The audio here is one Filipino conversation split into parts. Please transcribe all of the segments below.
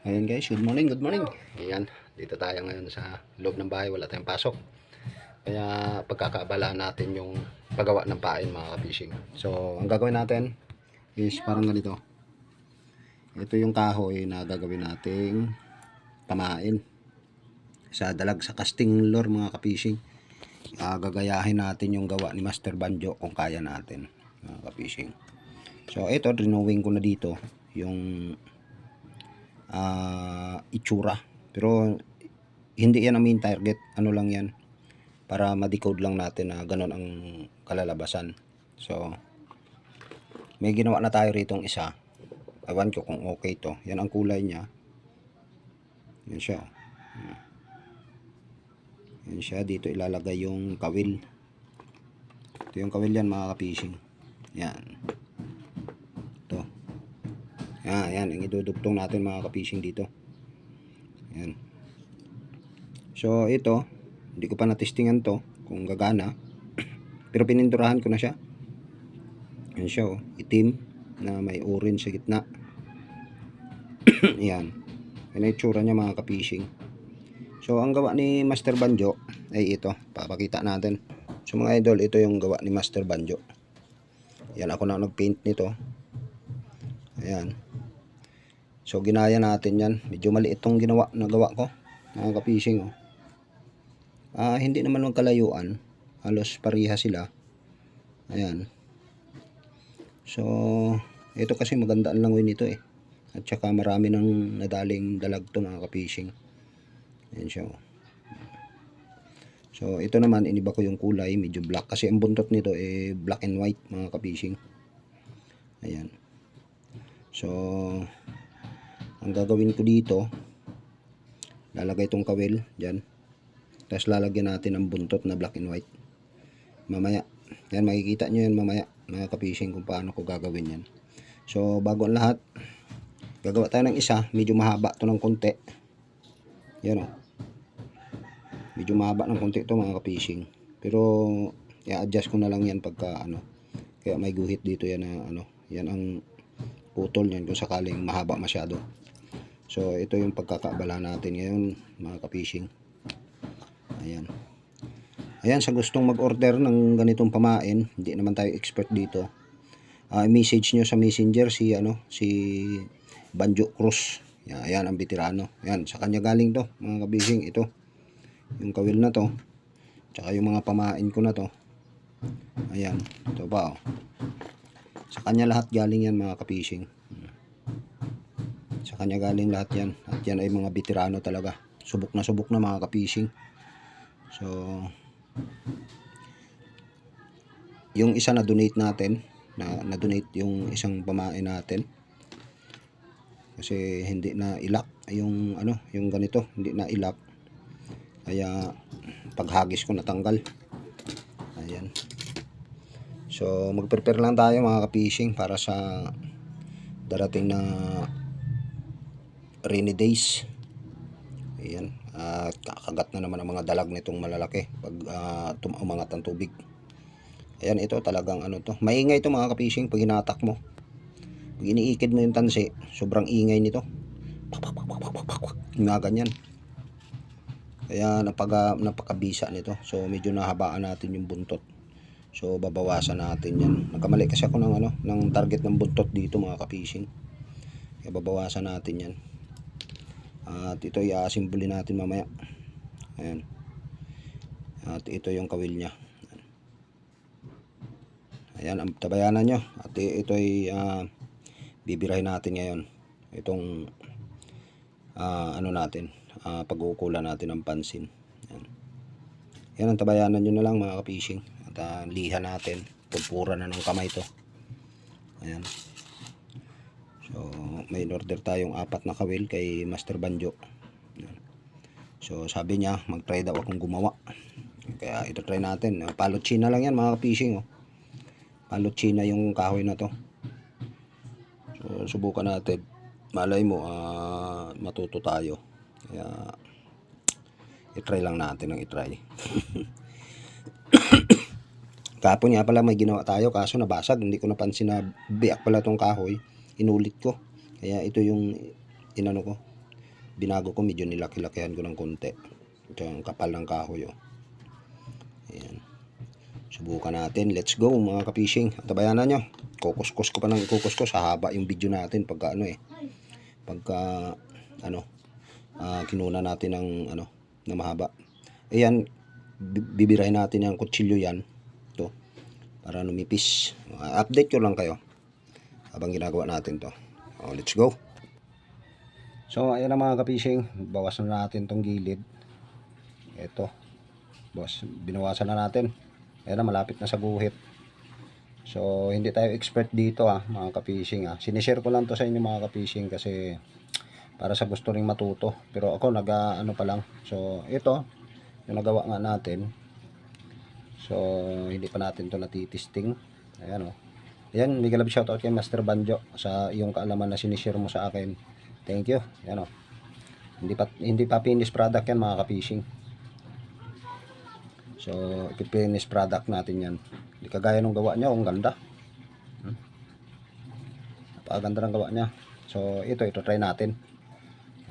Ayan guys, good morning, good morning. Ayan, dito tayo ngayon sa loob ng bahay, wala tayong pasok. Kaya pagkakaabala natin yung paggawa ng pain mga ka-fishing. So, ang gagawin natin is parang ganito. Ito yung kahoy na gagawin nating pamain sa dalag sa casting lure mga ka-fishing. Gagayahin natin yung gawa ni Master Banjo kung kaya natin mga ka-fishing. So, ito, drawing ko na dito yung itsura, pero hindi yan ang main target, ano lang yan para ma-decode lang natin na ganun ang kalalabasan. So may ginawa na tayo ritong isa, ewan ko kung okay to. Yan ang kulay niya, yan siya, yan siya. Dito ilalagay yung kawil, ito yung kawil yan mga ka-fishing. Yan to, yan ang idudugtong natin mga ka-fishing dito. Yan. So ito, hindi ko pa natestingan to kung gagana, pero pininturahan ko na siya. Yan siya, oh, itim na may orange sa gitna. Yan, yan ang itsura niya mga ka-fishing. So ang gawa ni Master Banjo ay ito, papakita natin. So mga idol, ito yung gawa ni Master Banjo. Yan, ako na nag-paint nito. Ayan. So ginaya natin yan. Medyo maliit itong ginawa na gawa ko mga ka-fishing, oh. Hindi naman magkalayuan, halos pareha sila. Ayan. So ito kasi magandaan lang nito eh, at saka marami nang nadaling dalag to mga ka-fishing. Ayan siya, oh. So ito naman, iniba ko yung kulay, medyo black kasi ang buntot nito eh black and white mga ka-fishing. Ayan. So ang gagawin ko dito, lalagay itong kawil dyan, tapos lalagyan natin ang buntot na black and white mamaya. Yan, makikita nyo yan mamaya mga ka-fishing kung paano ko gagawin yan. So bago ang lahat, gagawa tayo ng isa, medyo mahaba to ng konti. Yan, oh, medyo mahaba ng konti to mga ka-fishing, pero i-adjust ko na lang yan pagka kaya may guhit dito yan na yan ang putol yan kung sakaling mahaba masyado. So ito yung pagkakaabala natin ngayon mga ka-fishing. Ayan. Ayan, sa gustong mag-order ng ganitong pamain, hindi naman tayo expert dito. I-message nyo sa messenger si Banjo Cruz. Ayan ang veterano. Ayan, sa kanya galing to mga ka-fishing. Ito yung kawil na to, tsaka yung mga pamain ko na to. Ayan, ito pa, oh. Sa kanya lahat galing yan mga ka-fishing. Sa kanya galing lahat yan, at yan ay mga veterano talaga, subok na mga ka-fishing. So yung isa na donate natin, na donate yung isang pamain natin kasi hindi na ilak yung yung ganito, hindi na ilak, kaya paghagis ko natanggal. Ayan. So mag-prepare lang tayo mga ka-fishing para sa darating na rainy days. Ayan, kakagat na naman ang mga dalag nitong malalaki pag umangat ang tubig. Ayan, ito talagang to, maingay ito mga ka-fishing pag hinatak mo. Pag iniikid mo yung tansi, sobrang ingay nito, nga ganyan. Kaya napakabisa nito. So medyo nahabaan natin yung buntot, so babawasan natin yan. Nagkamali kasi ako ng target ng buntot dito mga ka-fishing, kaya babawasan natin yan. At ito i-assemble natin mamaya. Ayan. At ito yung kawil nya. Ayan, ang tabayanan nyo. At ito ay bibirahin natin ngayon. Itong natin, pag-uukulan natin ng pansin. Ayan. Ayan, ang tabayanan nyo na lang mga ka-fishing. At liha natin. Pupura na ng kamay to. Ayan. So may order tayong 4 na kawil kay Master Banjo. So sabi niya mag-try daw akong gumawa, kaya ito try natin. Palot China lang yan mga ka-fishing, oh. Palot China yung kahoy na to. So subukan natin, malay mo matuto tayo. Kaya i-try lang natin ng i-try. Kapon nga pala may ginawa tayo, kaso nabasag, hindi ko napansin na biyak pala tong kahoy. Inulit ko, kaya ito yung ko. binago ko, medyo nilaki-lakihan ko ng konti. Ito ang kapal ng kahoy, oh. Ayan. Subukan natin. Let's go mga ka-fishing. At tabayanan nyo. Kukuskus ko pa ng kukuskus. Hahaba yung video natin pagka pagka kinuna natin ng na mahaba. Ayan. Bibirahin natin yung kutsilyo yan. Ito. Para lumipis. Update ko lang kayo habang ginagawa natin to. Let's go. So ayan na mga ka-fishing. Bawasan na natin tong gilid. Ito. Binawasan na natin. Ayan na, malapit na sa guhit. So, hindi tayo expert dito mga ka-fishing Sinishare ko lang to sa inyo mga ka-fishing kasi para sa gusto ring matuto. Pero ako pa lang. So, ito, yung nagawa nga natin. So, hindi pa natin to natitesting. Ayan Ayan, mega love shoutout kay Master Banjo sa iyong kaalaman na sinishare mo sa akin. Thank you. Ayan Hindi pa finished product yan mga ka-fishing. So, ipipinish product natin yan. Hindi kagaya nung gawa niya, ang ganda. Napakaganda ng gawa niya. So, ito try natin.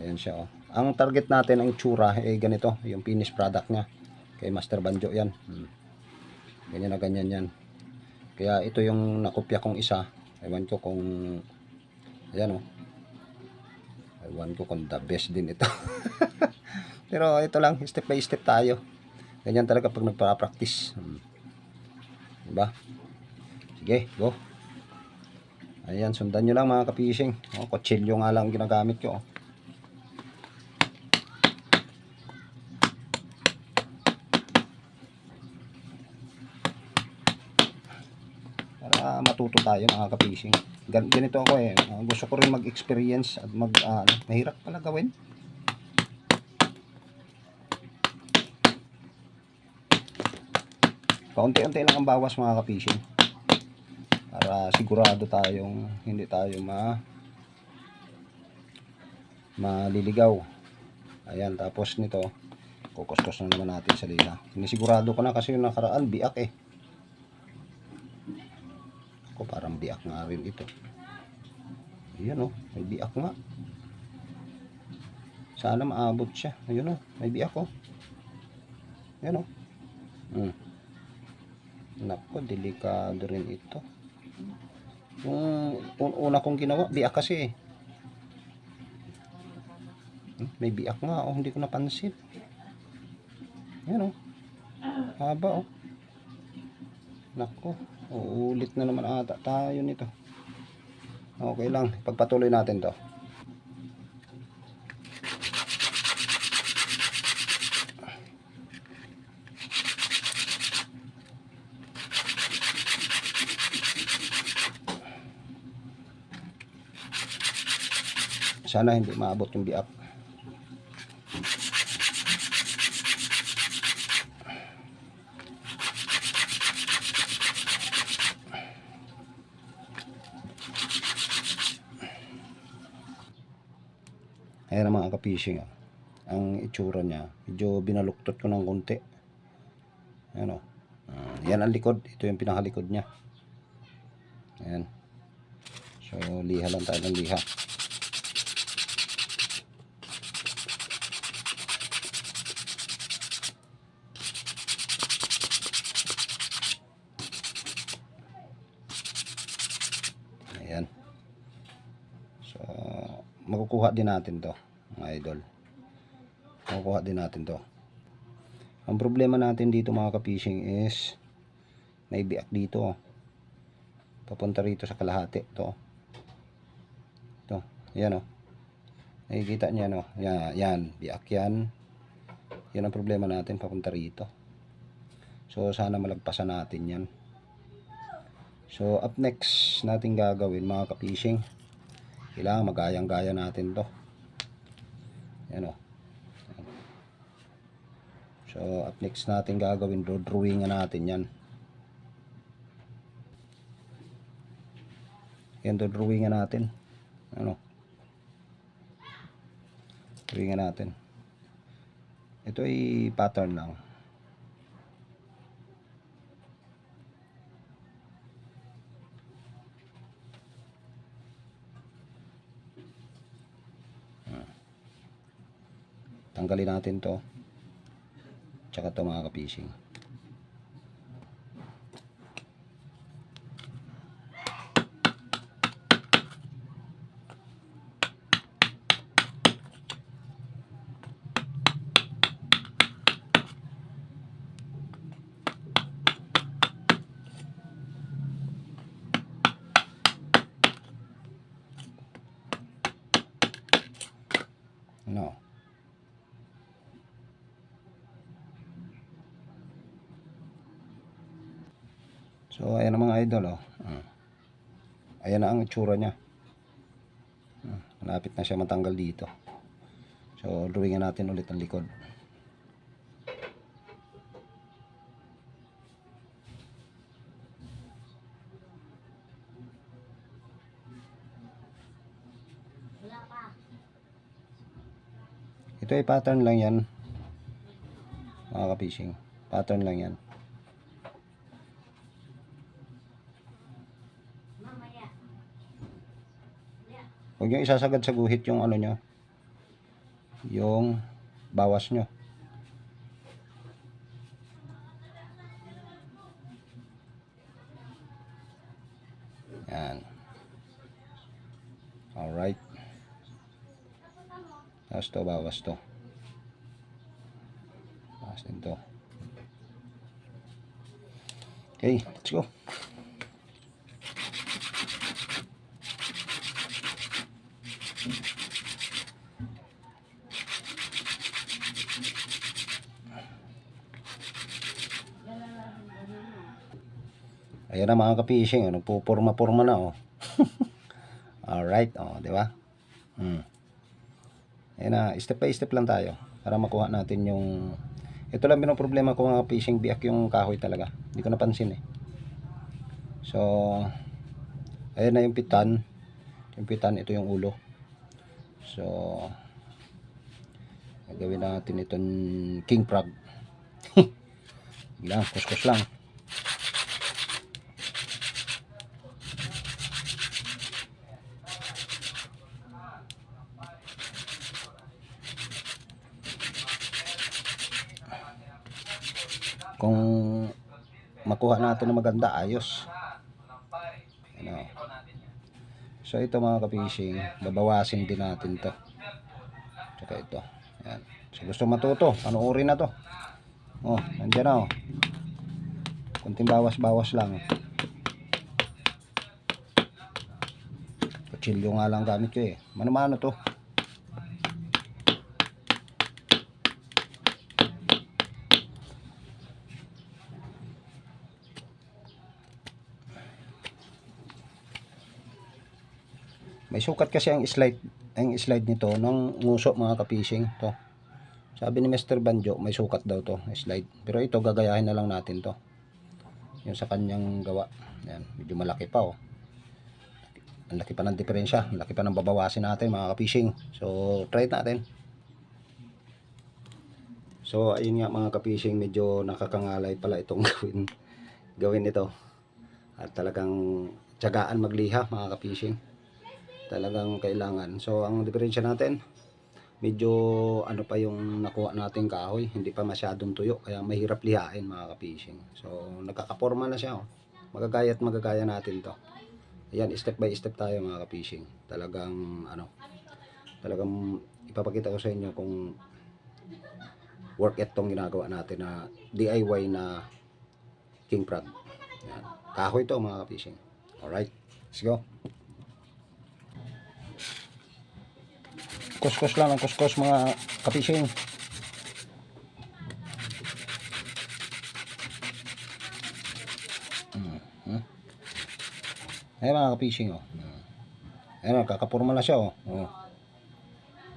Ayan siya, Ang target natin, ang itsura, ganito, yung finished product niya. Kay Master Banjo yan. Ganyan na ganyan yan. Kaya ito yung nakopya kong isa. Ewan ko kung, ayan Ewan ko kung the best din ito. Pero ito lang, step by step tayo. Ganyan talaga pag nagpa-practice. Diba? Sige, go. Ayan, sundan nyo lang mga ka-fishing. Kutsilyo nga lang ginagamit ko. Para matuto tayo mga ka-fishing. Ganito ako gusto ko rin mag-experience at mahirap pala gawin. Paunti-unti lang ang bawas mga ka-fishing para sigurado tayong hindi tayo maliligaw. Ayan, tapos nito kukuskus na naman natin sa lila. Sinisigurado ko na kasi yung nakaraan biak ako parang biak nga rin ito. Ayan may biak nga. Sana maabot siya. Ayun may biak Ayan Nako, delikado rin ito. Yung una kong ginawa, biak kasi may biak nga hindi ko napansin. Ayan haba Nako, uulit na naman ata tayo nito. Okay lang, pagpatuloy natin to. Sana hindi maabot yung biak. Ayan ang mga ka-fishing ang itsura niya. Medyo binaluktot ko ng konti. Ayan yan ang likod. Ito yung pinakalikod niya. Ayan. So liha lang tayo ng liha. Ayan. So, makukuha din natin to, mga idol. Makukuha din natin to. Ang problema natin dito mga ka-fishing is may biak dito. Papunta rito sa kalahati. Ito. Yan nakikita niya yan, biak yan. Yan ang problema natin, papunta rito. So, sana malagpasan natin yan. So, up next natin gagawin mga ka-fishing, kailangan magayang-gaya natin to. Yan So, up next natin gagawin, drawing natin yan. Yan, drawing natin. Drawing natin. Ito ay pattern lang. tanggalin natin to, tsaka to mga ka-fishing. No. So ayan ang mga idol, oh. Ayan na ang itsura niya. Malapit na siya matanggal dito. So drawingan natin ulit ang likod. Ito ay pattern lang yan, mga ka-fishing. Pattern lang yan. Huwag nyo isasagad sa guhit yung ano nyo, yung bawas nyo. Yan. Alright. Tapos to, bawas to. Bawas din to. Okay, let's go. Ayan na mga ka-fishing, nagpupurma-purma na, oh. Alright, oh, di ba? Ayan na, step by step lang tayo para makuha natin yung... Ito lang problema ko mga fishing, biyak yung kahoy talaga. Hindi ko napansin eh. So, ayan na yung pitan. Yung pitan, ito yung ulo. So, gagawin natin itong king crab. Lang, kuskus lang. Kung makuha natin na maganda, ayos. Ano. So ito mga ka-fishing, babawasin din natin to. Tsaka ito. Ayan. So gusto matuto, panoorin na to. Oh, nandiyan na, oh. Kunting bawas-bawas lang. Kutsilyo nga lang gamit ko eh. Mano-mano to. May sukat kasi ang slide nito ng nguso mga ka-fishing to. Sabi ni Mr. Banjo, may sukat daw to, slide. Pero ito gagayahin na lang natin to. Yung sa kanyang gawa. Yan, medyo malaki pa, oh. Ang laki pa ng diferensya, ang laki pa ng babawasin natin mga ka-fishing. So, try natin. So, ayun nga mga ka-fishing, medyo nakakangalay pala itong gawin ito. At talagang tiyagaan magliha mga ka-fishing. Talagang kailangan. So ang diferensya natin, medyo ano pa yung nakuha nating kahoy, hindi pa masyadong tuyo, kaya mahirap lihain mga ka-fishing. So nagkakaporma na siya, oh. Magagaya at magagaya natin to. Ayan, step by step tayo mga ka-fishing. Talagang ano, talagang ipapakita ko sa inyo kung work it tong ginagawa natin na DIY na king crab. Ayan, kahoy to mga ka-fishing. Alright, let's go. Kuskus lang ang kuskus mga ka-fishing. Ayan mga ka-fishing, oh. Ayan, kakapurma na siya, oh.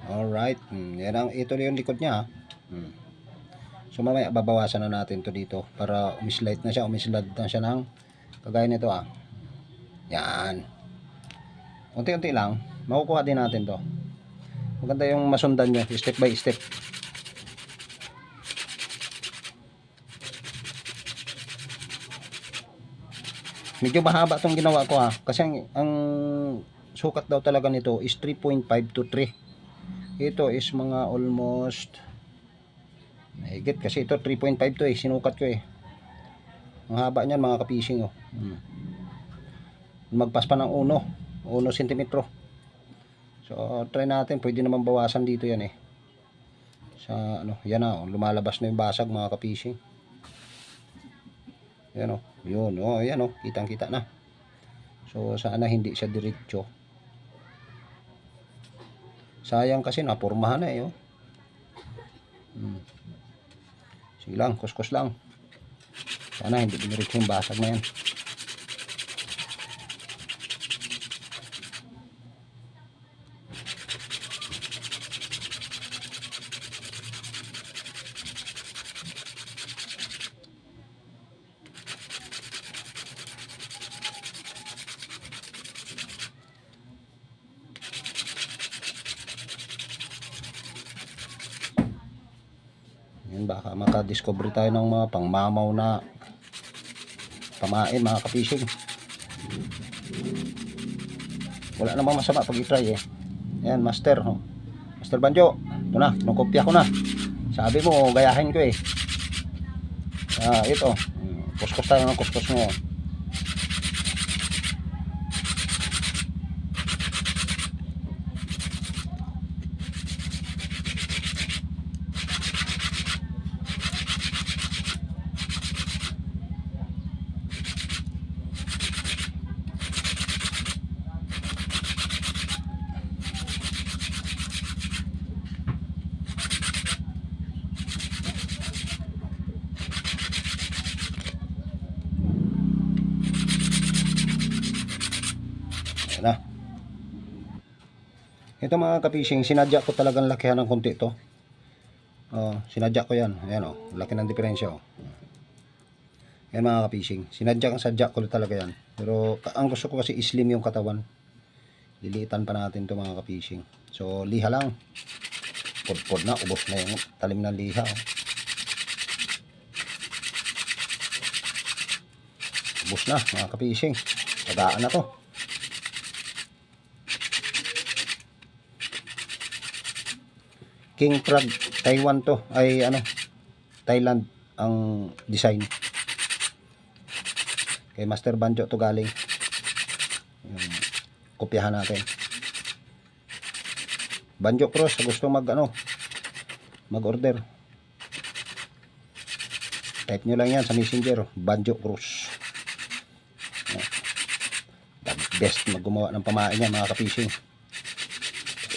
Alright. Ito yung likod niya, So mamaya babawasan na natin to dito para umislide na siya, umislide na siya ng kagaya nito, ah. Yan. Unti-unti lang, makukuha din natin to. Maganda yung masundan nyo, step by step. Medyo mahaba itong ginawa ko, ha. Kasi ang sukat daw talaga nito is 3.5 to 3. Ito is mga almost Mahigit kasi ito 3.5 to eh, sinukat ko eh. Ang haba niyan mga ka-fishing oh. Magpas pa ng 1 sentimetro. So try natin, pwede naman bawasan dito yan eh. Sa ano, yan na oh, lumalabas na yung basag mga ka-fishing. Yan oh, yun oh, yan oh, kitang-kita na. So sana hindi siya diretso. Sayang kasi napurmahan na eh oh. Sige lang, kuskus lang. Sana hindi diretso yung basag na yan. Yan, baka makadiscover tayo ng mga pangmamaw na pamain mga ka-fishing. Wala namang masama pag i-try eh. Yan, master no? Master Banjo, ito na, nukopya ko na. Sabi mo gayahin ko eh. Ito, kuskus tayo ng kuskus mo. Na. Ito mga ka-fishing, sinadya ko talagang lakihan ng konti ito. Sinadya ko yan. Ayan oh, laki ng diferensya oh. Yan mga ka-fishing, sadya ko talaga yan. Pero ang gusto ko kasi slim yung katawan. Liliitan pa natin to mga ka-fishing. So liha lang. Pod-pod na, ubos na yung talim ng liha oh. Ubos na mga ka-fishing. Tagaan na to. King Frog Taiwan to, ay ano, Thailand ang design. Kay Master Banjo to galing. Kopyahan natin. Banjo Cross, gusto mag ano, mag-order. Type nyo lang yan sa Messenger, Banjo Cross. The best maggumawa ng pamain yan mga ka-fishing.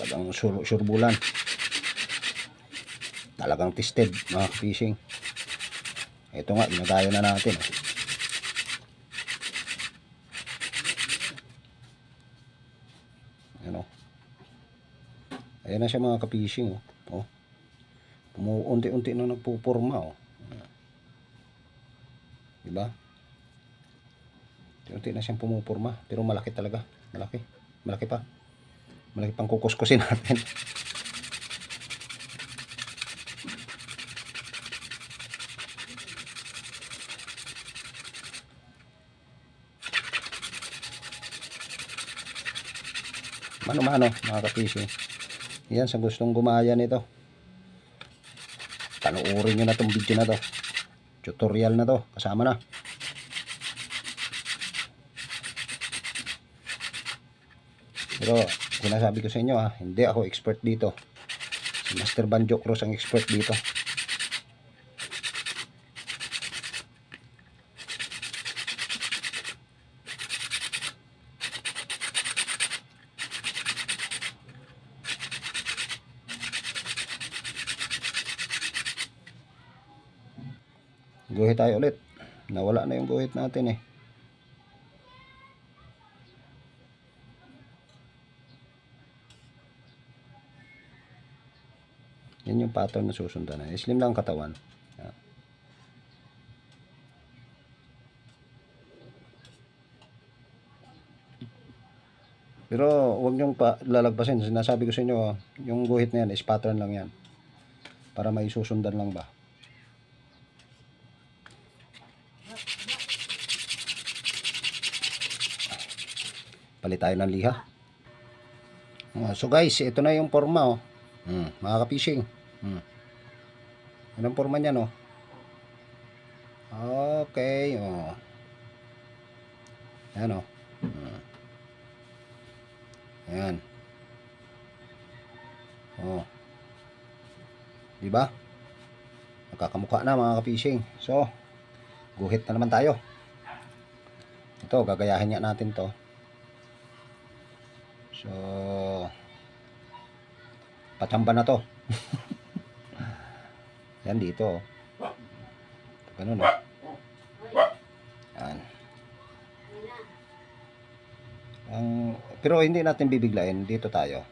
Talagang surbulan. Talagang tested mga fishing. Ito nga, ginagaya na natin. Ano? Ayan na siya mga ka-fishing. Oh. Unti-unti na nagpupurma. Oh. Diba? Unti-unti na siyang pumupurma. Pero malaki talaga. Malaki. Malaki pa. Malaki pang kukuskusin natin. Mano-mano mga ka-fishing. Yan, sa gustong gumaya nito, panuorin nyo na tong video na to. Tutorial na to, kasama na. Pero sinasabi ko sa inyo hindi ako expert dito. Si Master Banjo Cross ang expert dito. Guhit tayo ulit. Nawala na yung guhit natin eh. Yan yung pattern na susundan. Slim lang katawan. Pero huwag nyong lalagpasin. Sinasabi ko sa inyo, yung guhit na yan is pattern lang yan. Para may susundan lang ba. Palit tayo ng liha. So guys, ito na yung forma mga ka-fishing. Yan ang forma niya, no? Okay, oh. Yan, oh. Ayan. Oh. Di ba? Nakakamukha na mga ka-fishing. So, guhit na naman tayo. Ito, gagayahin nga natin to. So, patsamba na to. Yan dito. Ganun, oh. Yan. Pero hindi natin bibiglain. Dito tayo.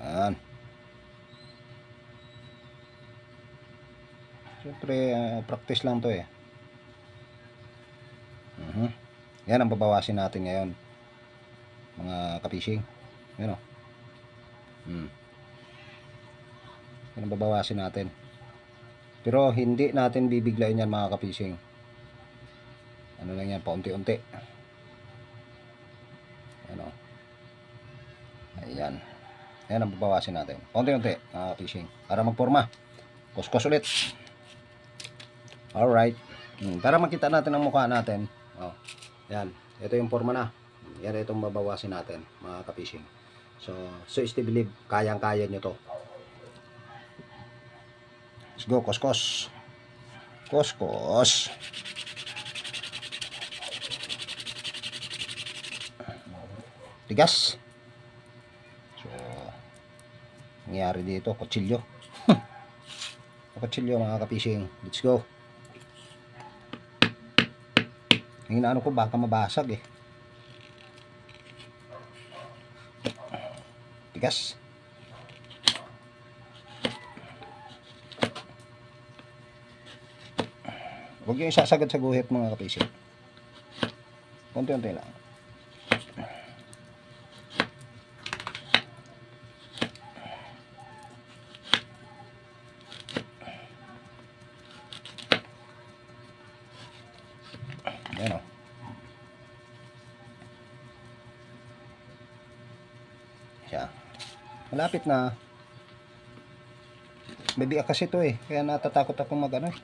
Yan. Siyempre, practice lang to eh. Yan ang babawasin natin ngayon, mga ka-fishing. Yan o. Yan ang babawasin natin. Pero hindi natin bibiglain yan mga ka-fishing. Ano lang yan, paunti-unti. Yan o. Ayan. Yan ang babawasin natin. Paunti-unti mga ka-fishing. Para magporma. Kuskus ulit. Alright. Para makita natin ang mukha natin. Oh. Yan. Ito yung forma na. Yan itong babawasin natin mga ka-fishing. So is to believe. Kayang-kaya nyo to. Let's go. Kuskus. Kuskus. Tigas. So nangyari dito. Kutsilyo. Kutsilyo mga ka-fishing. Let's go. Ang inaano ko baka mabasag eh. Tigas. Huwag yung isasagad sa guhit mga ka-fishing. Unti-unti lang. Ayan o. Siya. Malapit na. May biyak kasi ito eh. Kaya natatakot akong mag-ano eh.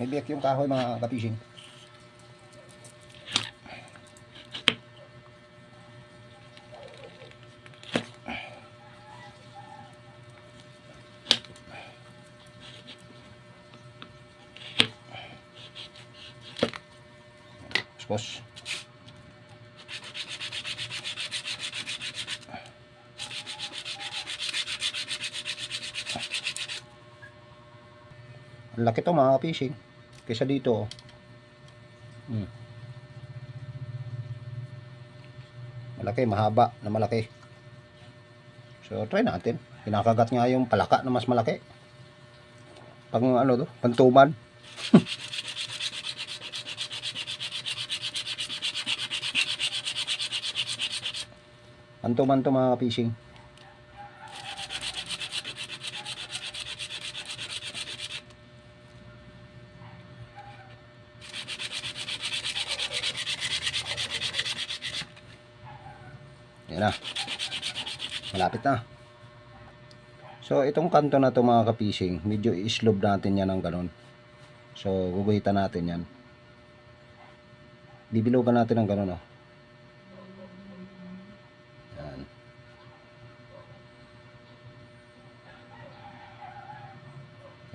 May biyak yung kahoy mga ka-fishing. Kuskus. Ang laki to mga fishing kaysa dito. Malaki, mahaba na malaki. So try natin. Kinakagat nga yung palaka na mas malaki. Pag ano to, pantuman. Pantuman to mga fishing. Yan na. Malapit na. So itong kanto na to mga ka-fishing, medyo i-slope natin yan ng ganun. So guguhitan natin yan. Bibilugan natin ng ganun, oh. Yan.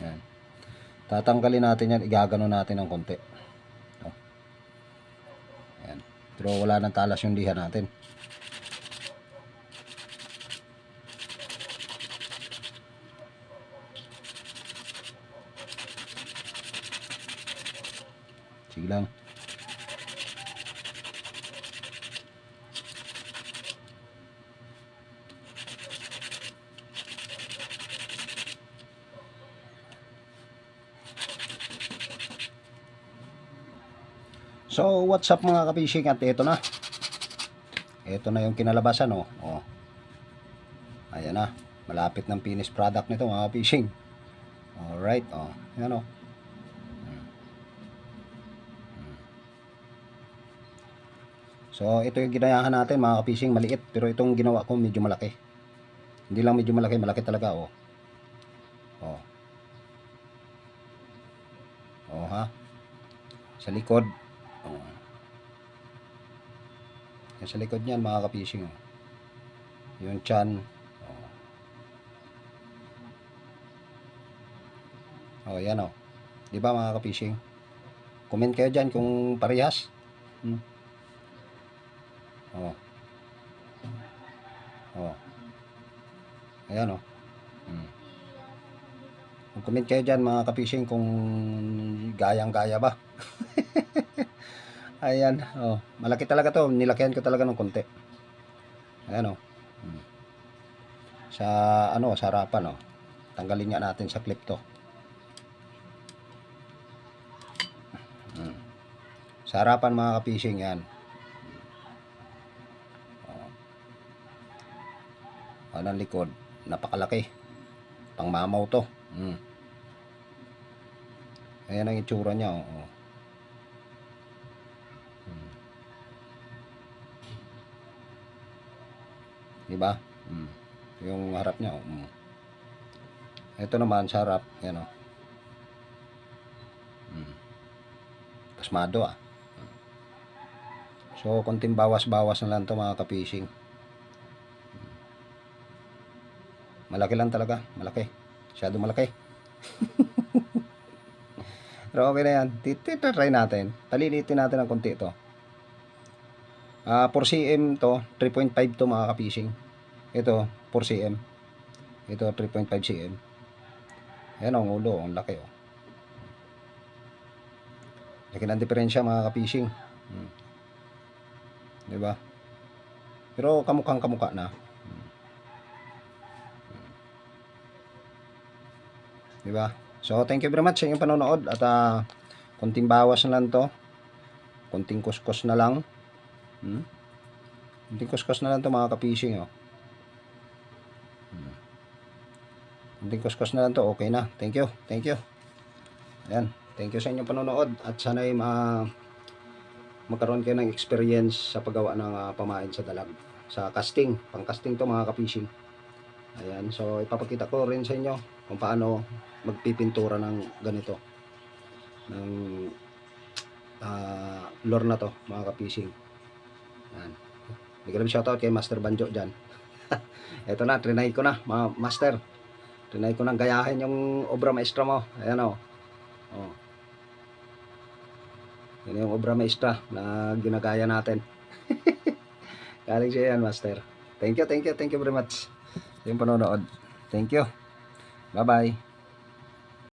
Yan. Tatanggalin natin yan, igagano natin ng konti. Oh. Yan. Pero wala nang talas yung liha natin. Sige lang. So what's up mga ka-fishing, at ito na. Ito na yung kinalabasan, oh. Oh. Ayan na. Malapit ng finished product nito mga ka-fishing. Alright, oh. Ayan, oh. So ito yung ginayahan natin mga ka-fishing, maliit, pero itong ginawa ko medyo malaki. Hindi lang medyo malaki, malaki talaga, oh. O ha. Sa likod. O. Yan sa likod niyan mga ka-fishing. O. Yung tiyan. O yan o. Diba mga ka-fishing? Comment kayo dyan kung parehas. O. O. Ayan o. Comment kayo dyan mga ka-fishing kung gayang-gaya ba. Ayan. O. Malaki talaga to. Nilakihan ko talaga ng konti. Ayan o. Sa ano, sa harapan o. Tanggalin nga natin sa clip to. Sa harapan mga ka-fishing yan. Ang likod, napakalaki. Pangmamaw to. Ayan ang itsura niya. Oh. Diba? Yung harap niya. Ito naman sa harap. Yan o. Pasmado ah. So, konting bawas-bawas na lang to mga ka-fishing. Malaki lang talaga. Malaki. Masyado malaki. Pero okay na yan. Try natin. Palilitin natin ng konti ito. 4 cm to. 3.5 to mga ka-fishing. Ito, 4 cm. Ito, 3.5 cm. Ayan ang ulo. Ang laki oh. Laki ng diferensya mga ka-fishing. Diba? Pero kamukhang kamukha na. Diba? So, thank you very much sa inyong panonood. At konting bawas na lang to. Konting kuskus na lang. Konting kuskus na lang to mga ka-fishing. Oh. Konting kuskus na lang to. Okay na. Thank you. Thank you. Ayan. Thank you sa inyong panonood. At sana'y magkaroon kayo ng experience sa paggawa ng pamain sa dalag. Sa casting. Pang casting to mga ka-fishing. Ayan. So, ipapakita ko rin sa inyo kung paano magpipintura ng ganito. Ng lure na to mga ka-fishing. Ayan. Bigyan shoutout kay Master Banjo dyan. Ito na. Trinay ko na mga master. Trinay ko nang gayahin yung obra maestra mo. Ayan o. Oh. Yan yung obra maestra na ginagaya natin. Galing siya yan, master. Thank you very much. Yung panonood. Thank you. Bye-bye.